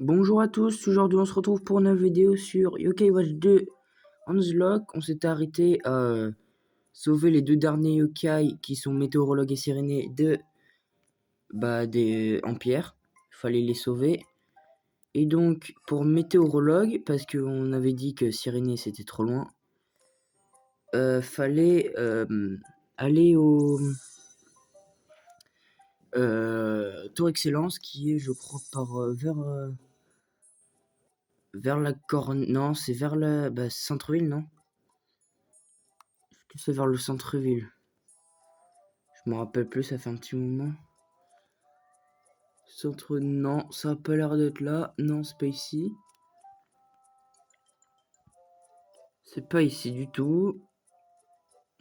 Bonjour à tous, aujourd'hui on se retrouve pour une vidéo sur Yokai Watch 2 Nuzlocke. On s'était arrêté à sauver les deux derniers yokai qui sont Météorologue et Sirénée des Empires. Il fallait les sauver. Et donc pour Météorologue, parce qu'on avait dit que Sirénée c'était trop loin, fallait aller au Tour Excellence qui est je crois vers la Corne. Non, c'est vers le centre-ville, non? Est-ce que c'est vers le centre-ville? Je me rappelle plus, ça fait un petit moment. Centre, non, ça a pas l'air d'être là. Non, c'est pas ici. C'est pas ici du tout.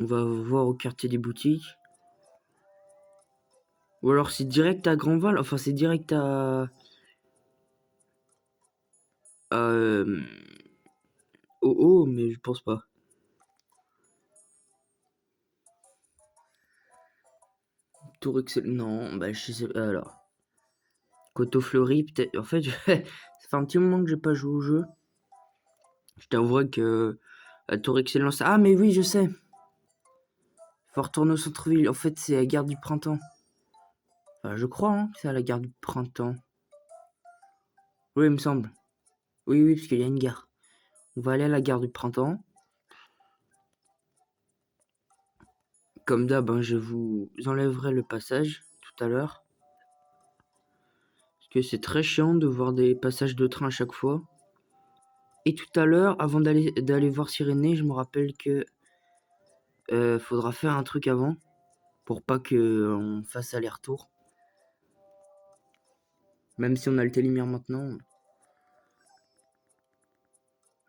On va voir au quartier des boutiques. Ou alors c'est direct à Grandval. Enfin, c'est direct à... Euh, oh, mais je pense pas. Tour Excel... Non, bah je sais... Alors... Coteau Fleury, peut-être... En fait, ça fait un petit moment que j'ai pas joué au jeu. Je t'avouerai que... La Tour Excellence... Ah, mais oui, je sais. Faut retourner au centre-ville. En fait, c'est à Gare du Printemps. Enfin, je crois, hein, que c'est à la Gare du Printemps. Oui, il me semble. Oui, parce qu'il y a une gare. On va aller à la gare du Printemps. Comme d'hab, hein, je vous enlèverai le passage tout à l'heure. Parce que c'est très chiant de voir des passages de train à chaque fois. Et tout à l'heure, avant d'aller voir Sirénée, je me rappelle que faudra faire un truc avant. Pour pas qu'on fasse aller-retour. Même si on a le télémire maintenant.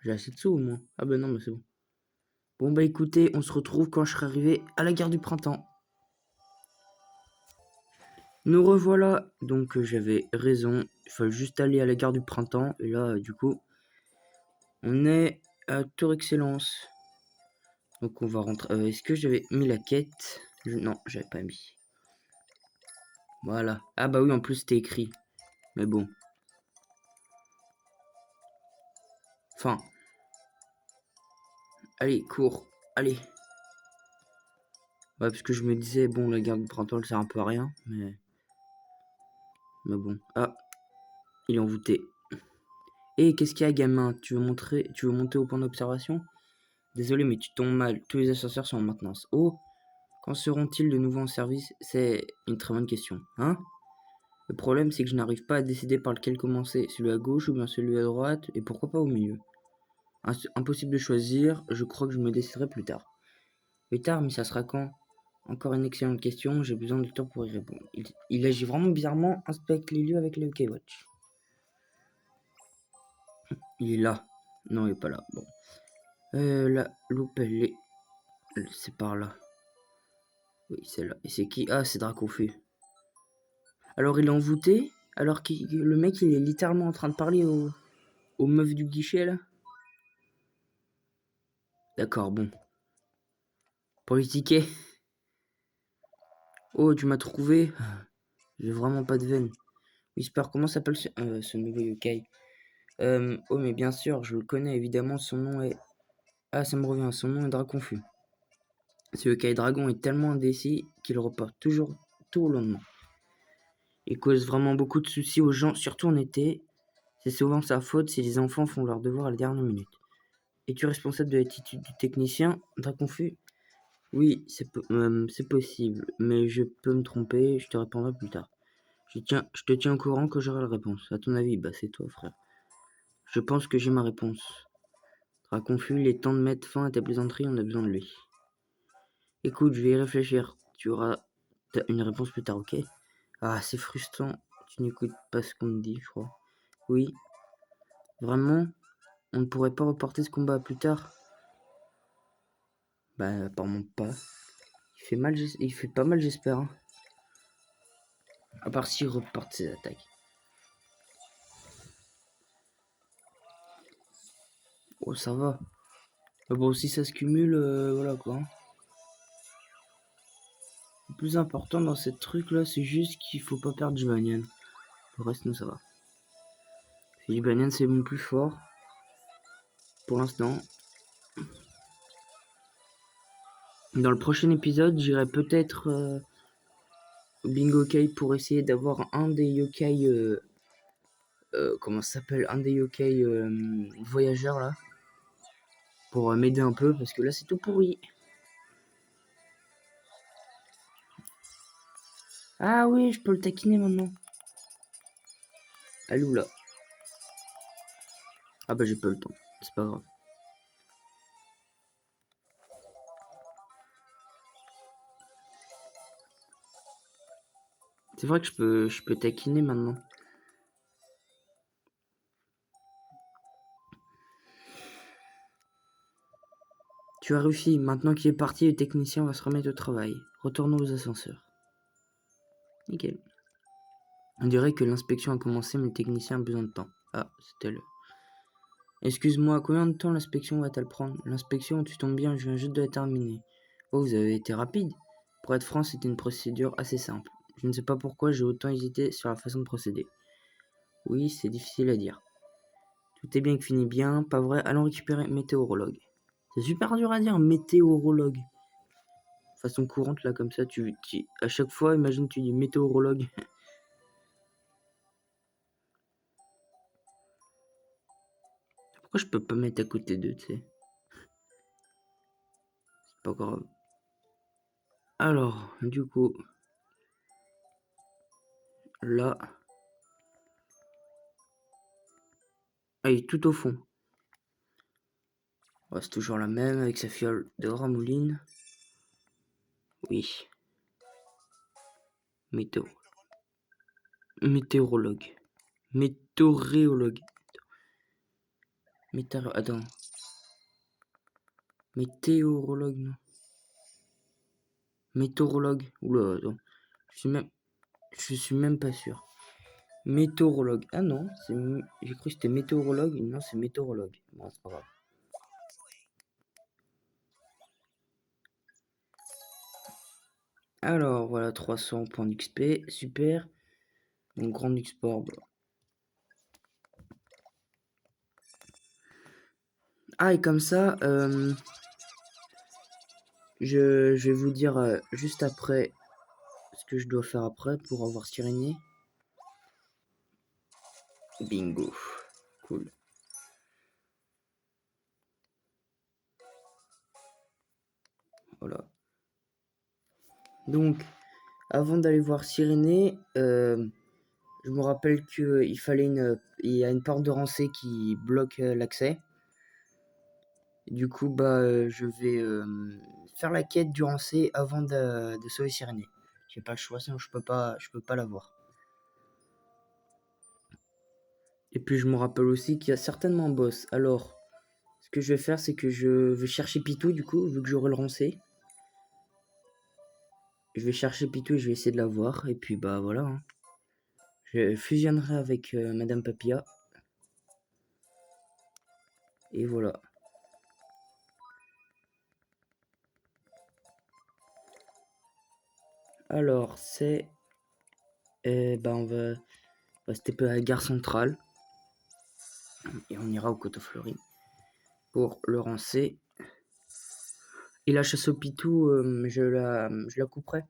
J'ai assez de sous au moins. Ah ben non, mais c'est bon. Bon bah écoutez, on se retrouve quand je serai arrivé à la gare du Printemps. Nous revoilà, donc j'avais raison, il fallait juste aller à la gare du Printemps, et là du coup, on est à Tour Excellence. Donc on va rentrer, est-ce que j'avais mis la quête? Non, j'avais pas mis. Voilà, ah bah oui en plus c'était écrit, mais bon. Enfin, allez, cours, allez. Ouais, parce que je me disais, bon la gare du Printemps elle sert un peu à rien, mais bon. Ah, il est envoûté. Et qu'est-ce qu'il y a gamin? Tu veux monter au point d'observation? Désolé, mais tu tombes mal. Tous les ascenseurs sont en maintenance. Oh, quand seront-ils de nouveau en service? C'est une très bonne question, hein? Le problème, c'est que je n'arrive pas à décider par lequel commencer. Celui à gauche ou bien celui à droite, et pourquoi pas au milieu? Impossible de choisir, je crois que je me déciderai plus tard. Plus tard, mais ça sera quand? Encore une excellente question, j'ai besoin de temps pour y répondre. Il agit vraiment bizarrement, inspecte les lieux avec le K-Watch. Il est là. Non, il est pas là. Bon. La loupe, elle est... C'est par là. Oui, c'est là. Et c'est qui? Ah, c'est Dracofeu. Alors, il est envoûté, alors que le mec, il est littéralement en train de parler aux meufs du guichet, là. D'accord, bon. Pour les tickets. Oh, tu m'as trouvé. J'ai vraiment pas de veine. Whisper, comment s'appelle ce nouveau yokai? Oh, mais bien sûr, je le connais, évidemment, son nom est... Ah, ça me revient, son nom est Draconfu. Ce yokai dragon est tellement indécis qu'il reporte toujours tout au lendemain. Il cause vraiment beaucoup de soucis aux gens, surtout en été. C'est souvent sa faute si les enfants font leurs devoirs à la dernière minute. Es-tu responsable de l'attitude du technicien, Draconfu? Oui, c'est possible, mais je peux me tromper, je te répondrai plus tard. Je te tiens au courant quand j'aurai la réponse. À ton avis, bah c'est toi, frère. Je pense que j'ai ma réponse. Draconfu, il est temps de mettre fin à tes plaisanteries, on a besoin de lui. Écoute, je vais y réfléchir. Tu auras une réponse plus tard, ok? Ah, c'est frustrant. Tu n'écoutes pas ce qu'on me dit, je crois. Oui. Vraiment? On ne pourrait pas reporter ce combat plus tard? Bah, apparemment pas. Il fait pas mal, j'espère. Hein. À part s'il reporte ses attaques. Oh, ça va. Mais bon, si ça se cumule, voilà quoi. Hein. Le plus important dans cette truc là, c'est juste qu'il faut pas perdre Jumanian. Le reste, nous, ça va. Libanian, c'est mon plus fort. Pour l'instant. Dans le prochain épisode, j'irai peut-être Bingo Kai pour essayer d'avoir un des yokai. Comment ça s'appelle? Un des yokai voyageurs là. Pour m'aider un peu parce que là c'est tout pourri. Ah oui, je peux le taquiner maintenant. Allô là. Ah bah j'ai pas le temps. C'est pas grave. C'est vrai que je peux taquiner maintenant. Tu as réussi. Maintenant qu'il est parti, le technicien va se remettre au travail. Retournons aux ascenseurs. Nickel. On dirait que l'inspection a commencé, mais le technicien a besoin de temps. Ah, c'était l'heure. Excuse-moi, combien de temps l'inspection va-t-elle prendre? L'inspection, tu tombes bien, je viens juste de la terminer. Oh, vous avez été rapide. Pour être franc, c'était une procédure assez simple. Je ne sais pas pourquoi j'ai autant hésité sur la façon de procéder. Oui, c'est difficile à dire. Tout est bien qui finit bien, pas vrai? Allons récupérer météorologue. C'est super dur à dire, météorologue. Façon courante, là, comme ça, à chaque fois, imagine, tu dis météorologue. Pourquoi je peux pas mettre à côté d'eux, tu sais? C'est pas grave. Alors, du coup, là... Ah, il est tout au fond. Ouais, c'est toujours la même, avec sa fiole de ramouline. Oui. Météo. Météorologue. Météoréologue. Attends. Météorologue, non. Météorologue. Oula, attends. Je suis même pas sûr. Météorologue. Ah non, j'ai cru que c'était météorologue. Non, c'est météorologue. Bon, c'est pas grave. Alors, voilà, 300 points d'XP. Super. Donc, grand export. Bah. Ah, et comme ça, je vais vous dire juste après ce que je dois faire après pour avoir Sirénier. Bingo. Cool. Voilà. Donc, avant d'aller voir Sirénée, je me rappelle qu'il il y a une porte de rancée qui bloque l'accès. Du coup, je vais faire la quête du rancé avant de sauver Sirénée. J'ai pas le choix, sinon je peux pas l'avoir. Et puis je me rappelle aussi qu'il y a certainement un boss. Alors, ce que je vais faire, c'est que je vais chercher Pitou, du coup, vu que j'aurai le rancé. Je vais chercher Pitou et je vais essayer de l'avoir. Et puis bah voilà. Hein. Je fusionnerai avec Madame Papilla. Et voilà. Alors, c'est... on va se taper à la gare centrale. Et on ira au Coteau Fleury pour le rancer. Et la chasse au pitou, je la couperai.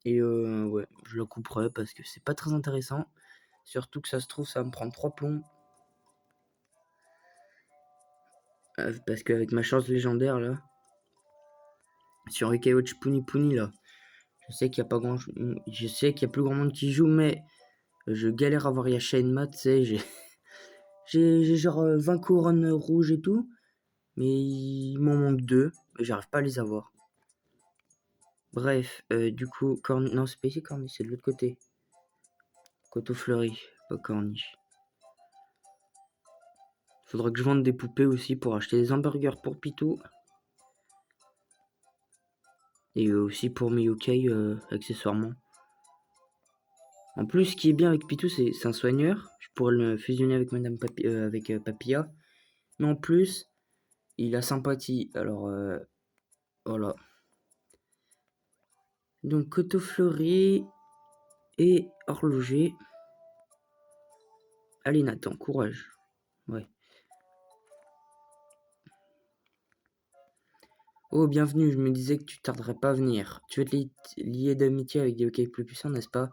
Et ouais, je la couperai parce que c'est pas très intéressant. Surtout que ça se trouve, ça va me prendre 3 plombs. Parce qu'avec ma chance légendaire là, sur Ukewatch Puni Puni là, je sais qu'il y a pas grand, je sais qu'il y a plus grand monde qui joue, mais je galère à avoir Yasha et Mat, tu sais, j'ai genre 20 couronnes rouges et tout, mais il m'en manque 2, et j'arrive pas à les avoir. Bref, du coup, non, c'est pas ici Corniche, c'est de l'autre côté. Coteau Fleury, pas Corniche. Faudra que je vende des poupées aussi pour acheter des hamburgers pour Pitou. Et aussi pour mes yokai, accessoirement. En plus, ce qui est bien avec Pitou, c'est un soigneur. Je pourrais le fusionner avec avec Papilla. Mais en plus, il a sympathie. Alors, voilà. Donc, Coteau Fleury et horloger. Allez Nathan, courage. Ouais. Oh, bienvenue, je me disais que tu tarderais pas à venir. Tu veux te lier d'amitié avec des yokai plus puissants, n'est-ce pas?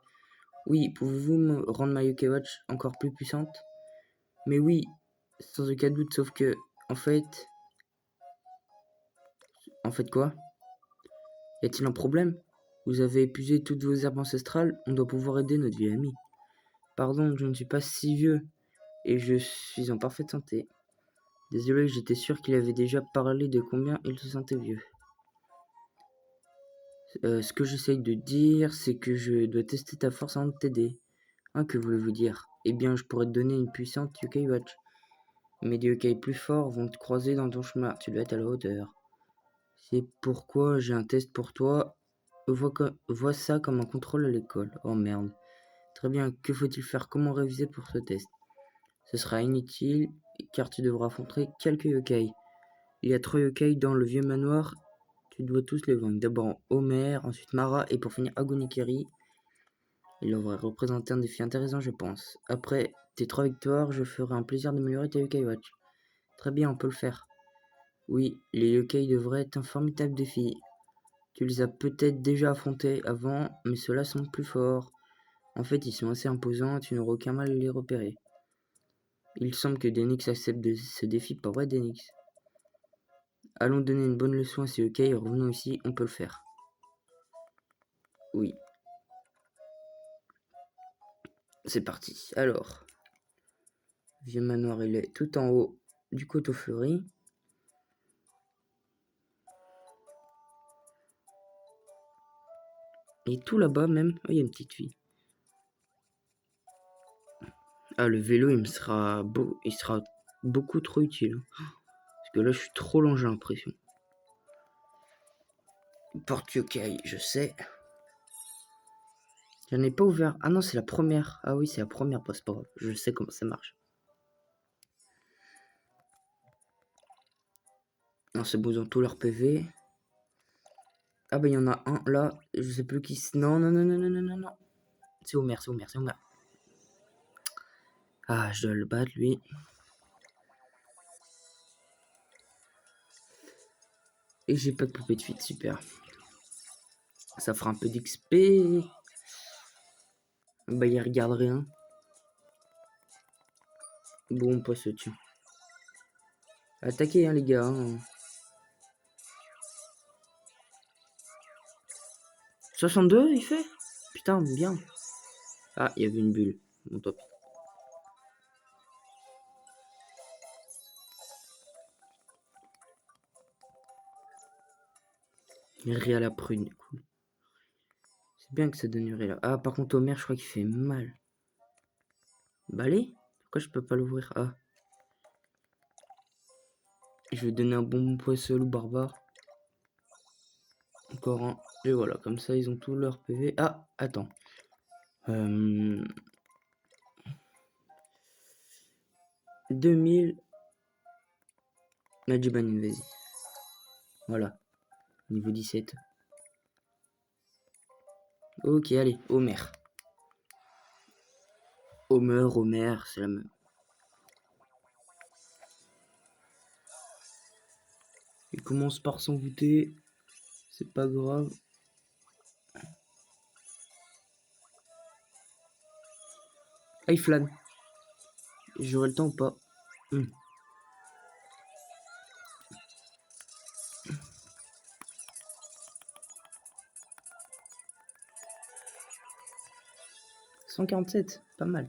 Oui, pouvez-vous me rendre ma Yokai Watch encore plus puissante? Mais oui, sans aucun doute, sauf que, en fait... En fait quoi? Y a-t-il un problème? Vous avez épuisé toutes vos herbes ancestrales, on doit pouvoir aider notre vieil ami. Pardon, je ne suis pas si vieux, et je suis en parfaite santé. Désolé, j'étais sûr qu'il avait déjà parlé de combien il se sentait vieux. Ce que j'essaye de dire, c'est que je dois tester ta force avant de t'aider. Hein, que voulez-vous dire? Eh bien, je pourrais te donner une puissante Yokai Watch. Mais des yokai plus forts vont te croiser dans ton chemin, tu dois être à la hauteur. C'est pourquoi j'ai un test pour toi. Vois ça comme un contrôle à l'école. Oh merde. Très bien, que faut-il faire? Comment réviser pour ce test? Ce sera inutile, car tu devras affronter quelques yokai. Il y a 3 yokai dans le vieux manoir. Tu dois tous les vaincre. D'abord Homer, ensuite Mara, et pour finir Agonikeri. Il devrait représenter un défi intéressant, je pense. Après tes 3 victoires, je ferai un plaisir d'améliorer ta Yokai Watch. Très bien, on peut le faire. Oui, les yokai devraient être un formidable défi. Tu les as peut-être déjà affrontés avant, mais ceux-là sont plus forts. En fait, ils sont assez imposants, tu n'auras aucun mal à les repérer. Il semble que Denix accepte ce défi, pas vrai Denix? Allons donner une bonne leçon à ces yokai et revenons ici, on peut le faire. Oui. C'est parti. Alors, vieux manoir, il est tout en haut du coteau fleuri. Et tout là-bas même, il y a une petite fille. Ah, le vélo, il sera beaucoup trop utile. Parce que là, je suis trop lent, j'ai l'impression. Porte yokai, je sais. J'en ai pas ouvert. Ah non, c'est la première. Ah oui, c'est la première, pas grave. Je sais comment ça marche. Non, c'est beau, ils ont tous leur PV. Ah bah, il y en a un là. Je sais plus qui c'est. Non, non, non, non, non, non, non, non. C'est Homer, c'est Homer, c'est Homer. Ah, je dois le battre, lui. Et j'ai pas de poupée de feed, super. Ça fera un peu d'XP. Bah, il regarde rien. Bon, on passe au-dessus. Attaquez, hein, les gars. Hein. 62, il fait? Putain, bien. Ah, il y avait une bulle. Bon, top. Riz à la prune, cool. C'est bien que ça donne riz là. Ah, par contre, Homer, je crois qu'il fait mal. Balai? Pourquoi je peux pas l'ouvrir? Ah. Je vais donner un bonbon poisson ou barbare. Encore un. Et voilà, comme ça, ils ont tout leur PV. Ah, attends. 2000. Majiban, vas-y. Voilà. Niveau 17. Ok, allez, Homer. Homer, c'est la même. Il commence par s'envoûter. C'est pas grave. Ah, il flâne. J'aurai le temps ou pas? 147, pas mal.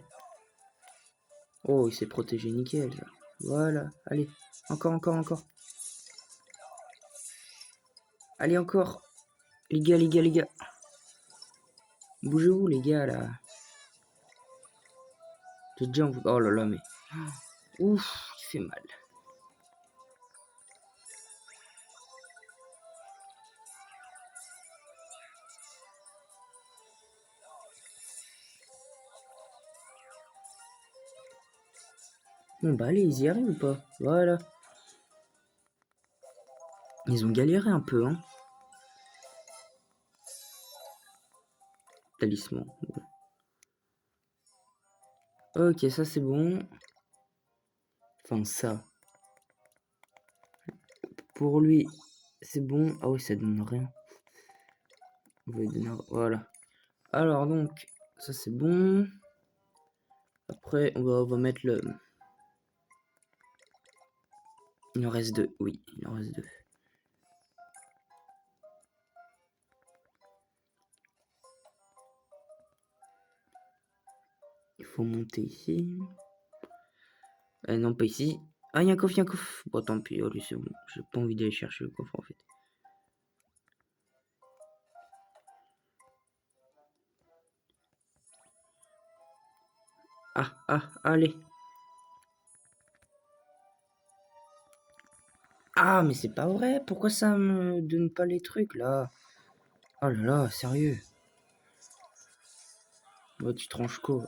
Oh, il s'est protégé nickel. Ça. Voilà, allez. Encore, encore, encore. Allez, encore. Les gars, les gars, les gars. Bougez-vous, les gars, là. J'ai déjà envie... Oh là là, mais... Ouf, il fait mal. Bon, bah allez, ils y arrivent ou pas? Voilà. Ils ont galéré un peu, hein. Talisman. Ok, ça c'est bon. Enfin, ça. Pour lui, c'est bon. Ah oui, ça donne rien. On va lui donner... Voilà. Alors donc, ça c'est bon. Après, on va mettre le... Il en reste 2. Oui, il en reste 2. Il faut monter ici. Non, pas ici. Ah, il y a un coffre, il y a un coffre. Bon, tant pis, allez, c'est bon. J'ai pas envie d'aller chercher le coffre en fait. Allez. Ah, mais c'est pas vrai. Pourquoi ça me donne pas les trucs là? Oh là là, sérieux. Bah, tu tranches quoi?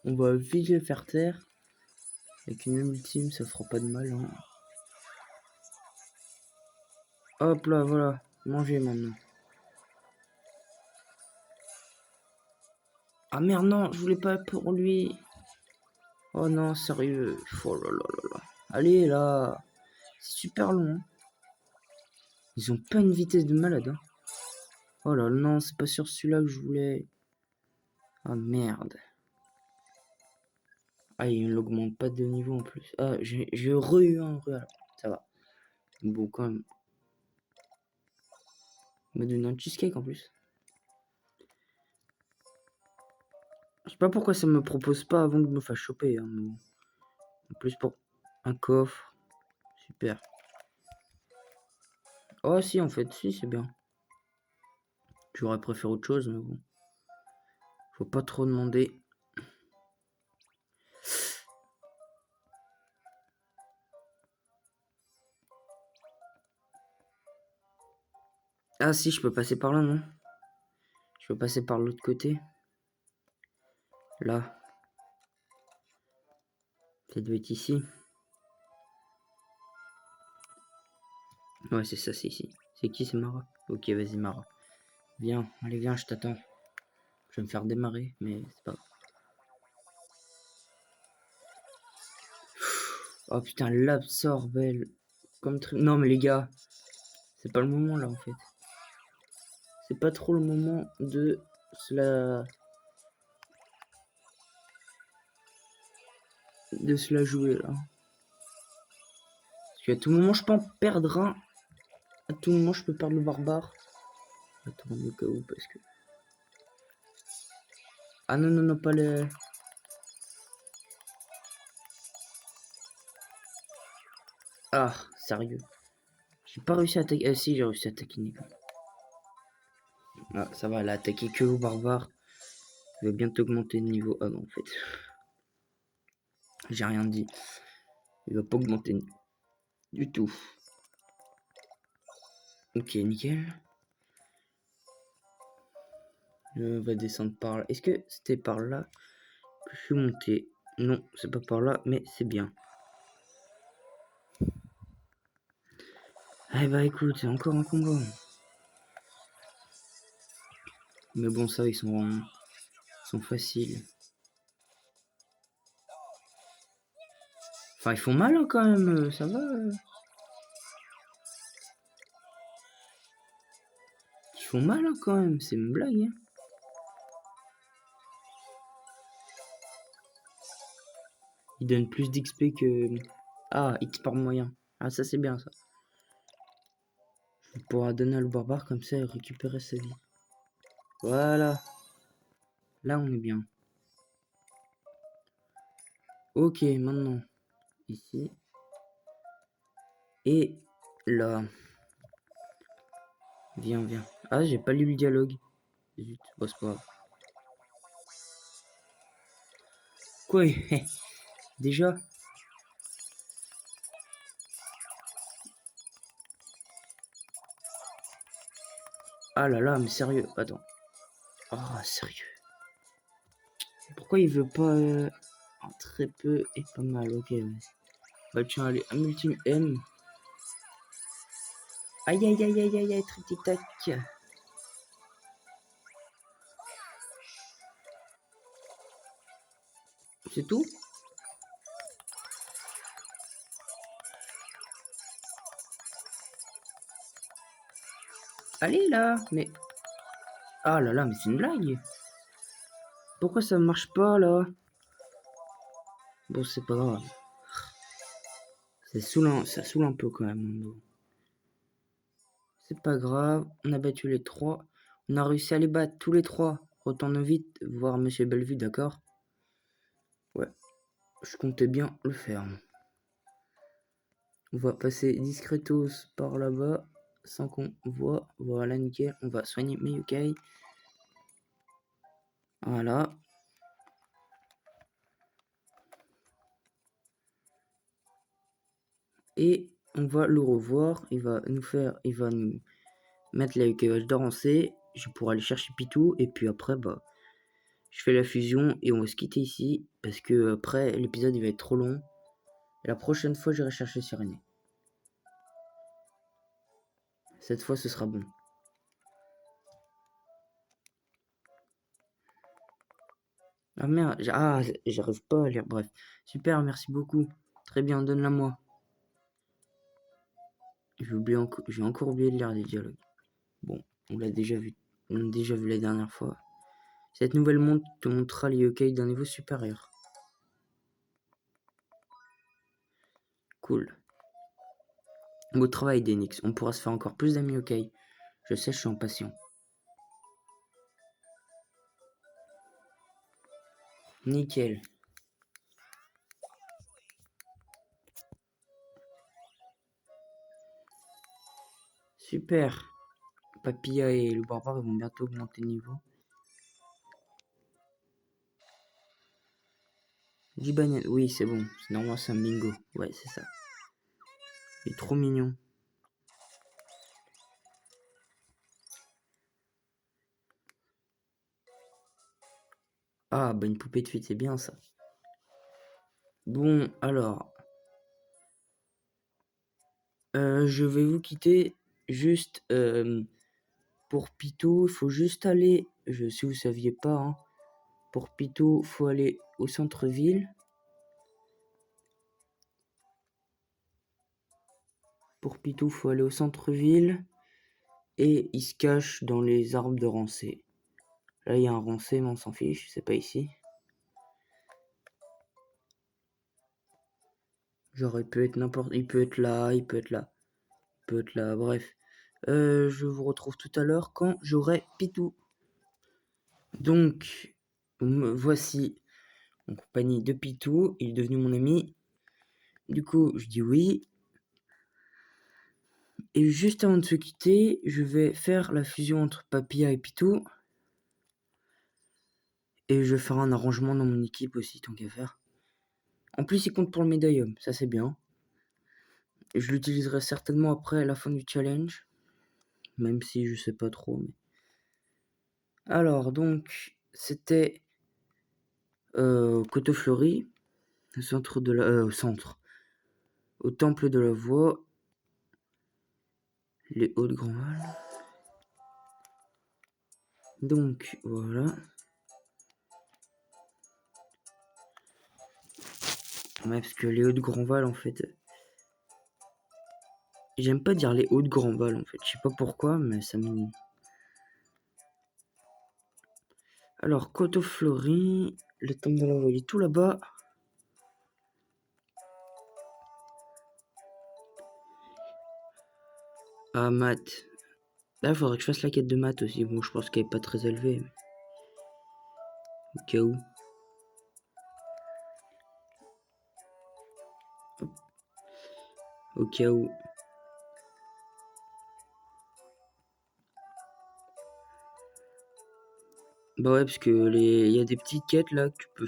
On va vite le faire taire. Avec une ultime, ça fera pas de mal. Hein. Hop là, voilà. Mangez maintenant. Ah merde, non, je voulais pas pour lui. Oh non, sérieux. Oh là là là là. Allez là. C'est super long. Hein. Ils ont pas une vitesse de malade. Hein. Oh là non, c'est pas sur celui-là que je voulais. Ah merde. Ah, il n'augmente pas de niveau en plus. Ah, j'ai eu un re. Ça va. Bon, quand même. Il m'a donné un cheesecake en plus. Je sais pas pourquoi ça me propose pas avant que je me fasse choper. Hein, mais... En plus pour un coffre. Super. Oh si, en fait, si, c'est bien. J'aurais préféré autre chose, mais bon. Faut pas trop demander. Ah si, je peux passer par là, non? Je peux passer par l'autre côté. Là. Ça doit être ici. Ouais, c'est ça, c'est ici. C'est qui, c'est Mara? Ok, vas-y, Mara. Viens, allez, viens, je t'attends. Je vais me faire démarrer, mais c'est pas... Oh putain, l'absorbel. Comme très... Non, mais les gars, c'est pas le moment, là, en fait. C'est pas trop le moment de cela... De cela jouer, là. Parce qu'à tout moment, je peux en perdre un. À tout moment, je peux perdre le barbare. Attends, au cas où, parce que... Ah non, non, non, pas les... Ah, sérieux. J'ai pas réussi à attaquer... Ah si, j'ai réussi à attaquer Nico. Ah, ça va, elle a attaqué que le barbare. Il va bientôt augmenter de niveau. Ah non, en fait. J'ai rien dit. Il va pas augmenter du tout. Ok, nickel. On va descendre par là. Est-ce que c'était par là que je suis monté? Non, c'est pas par là, mais c'est bien. Eh bah écoute, c'est encore un combat. Mais bon, ça, ils sont faciles. Enfin, ils font mal hein, quand même, ça va. Ils font mal hein, quand même, c'est une blague. Hein. Ils donnent plus d'XP que... Ah, X par moyen. Ah, ça c'est bien ça. On pourra donner le barbare comme ça et récupérer sa vie. Voilà. Là, on est bien. Ok, maintenant. Ici. Et là. Viens, viens. Ah, j'ai pas lu le dialogue. Zut, bon, c'est pas grave. Quoi? Déjà? Ah là là, mais sérieux. Attends. Ah, sérieux. Pourquoi il veut pas... très peu et pas mal, ok. Bah tiens, allez, un ultime M. Aïe aïe aïe aïe aïe aïe, tic tac. C'est tout? Allez là, mais... Ah là là, mais c'est une blague. Pourquoi ça marche pas là? Bon, c'est pas grave. C'est saoulant, ça saoule un peu quand même. Bon. C'est pas grave, on a battu les 3. On a réussi à les battre tous les 3. Retourne vite voir Monsieur Bellevue, d'accord? Ouais, je comptais bien le faire. On va passer discretos par là-bas, sans qu'on voit. Voilà, nickel. On va soigner Miyukai. Voilà. Et on va le revoir. Il va nous mettre la Yukai d'or en C. Je pourrai aller chercher Pitou. Et puis après, bah, je fais la fusion et on va se quitter ici. Parce que après, l'épisode il va être trop long. Et la prochaine fois, j'irai chercher Sirené. Cette fois, ce sera bon. Ah merde, j'arrive pas à lire. Bref. Super, merci beaucoup. Très bien, donne-la moi. J'ai encore oublié de lire les dialogues. Bon, on l'a déjà vu. On l'a déjà vu la dernière fois. Cette nouvelle montre te montrera les yokai d'un niveau supérieur. Cool. Beau travail, Denix. On pourra se faire encore plus d'amis yokai. Je sais, je suis impatient. Nickel. Super. Papilla et le barbare vont bientôt augmenter le niveau. 10 bananes. Oui, c'est bon. C'est normal, c'est un bingo. Ouais, c'est ça. Il est trop mignon. Ah, bah une poupée de fête, c'est bien ça. Bon, alors. Je vais vous quitter. Juste pour Pitou, il faut juste aller. Si vous saviez pas, hein, pour Pitou, il faut aller au centre-ville. Pour Pitou, il faut aller au centre-ville. Et il se cache dans les arbres de rancé. Là, il y a un rancé, mais on s'en fiche, c'est pas ici. Genre, il peut être n'importe... Il peut être là, il peut être là. Il peut être là, bref. Je vous retrouve tout à l'heure quand j'aurai Pitou. Donc, me voici en compagnie de Pitou. Il est devenu mon ami. Du coup, je dis oui. Et juste avant de se quitter, je vais faire la fusion entre Papilla et Pitou. Et je vais faire un arrangement dans mon équipe aussi, tant qu'à faire. En plus, il compte pour le médaillum, ça c'est bien. Et je l'utiliserai certainement après la fin du challenge. Même si je sais pas trop. Mais... Alors, donc, c'était Coteau Fleury, au centre de la... au centre. Au temple de la voix. Les Hauts-de-Grandval. Donc, voilà. Ouais, parce que les Hauts-de-Grandval, en fait... J'aime pas dire les Hauts-de-Grandval, en fait. Je sais pas pourquoi, mais ça me... Alors, Coteau Fleury... Le temple de la voix, il est tout là-bas. Ah, maths. Là, il faudrait que je fasse la quête de maths aussi. Bon, je pense qu'elle est pas très élevée. Mais... Au cas où. Hop. Au cas où. Bah ouais, parce que il y a des petites quêtes là que tu peux...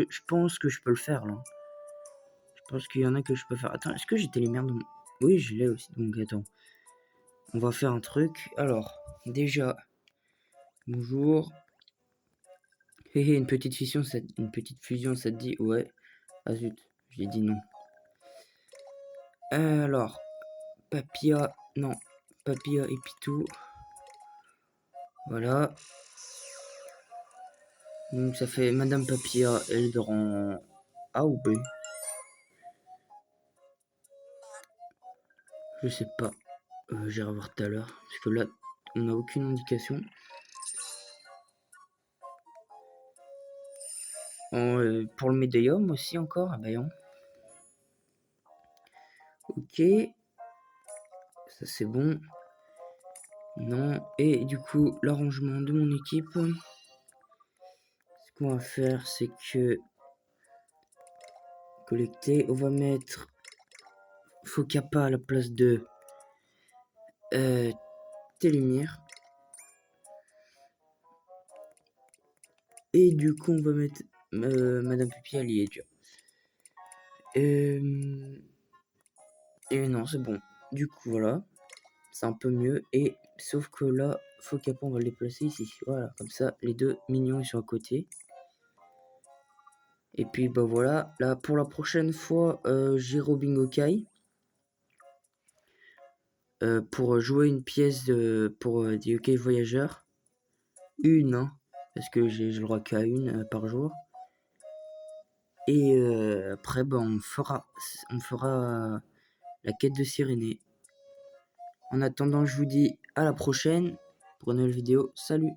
Je pense que je peux le faire là. Je pense qu'il y en a que je peux faire. Attends, est-ce que j'ai télémère dans mon... Oui, je l'ai aussi. Donc attends. On va faire un truc. Alors, déjà... Bonjour. Hé hé, une petite fusion, ça te dit? Ouais. Ah zut, j'ai dit non. Alors, Papilla, non, Papilla et Pitou. Voilà. Donc ça fait Madame Papilla, elle dort en A ou B. Je sais pas. J'irai voir tout à l'heure. Parce que là, on n'a aucune indication. Pour le médium aussi encore, un baillon. Ok. Ça c'est bon. Non. Et du coup, l'arrangement de mon équipe. Ce qu'on va faire, c'est que collecter, on va mettre Focapa à la place de Télémire. Et du coup, on va mettre Madame Pupi à liégeois. Et non, c'est bon. Du coup, voilà. C'est un peu mieux. Et sauf que là, Focapa, on va le déplacer ici. Voilà, comme ça, les deux mignons, ils sont à côté. Et puis, bah voilà. Là, pour la prochaine fois, j'ai Robin Okai. Pour jouer une pièce pour des yokai voyageurs. Une, hein, parce que j'ai le droit qu'à une par jour. Et après, bah, on fera la quête de Cyrénée. En attendant, je vous dis à la prochaine pour une nouvelle vidéo. Salut!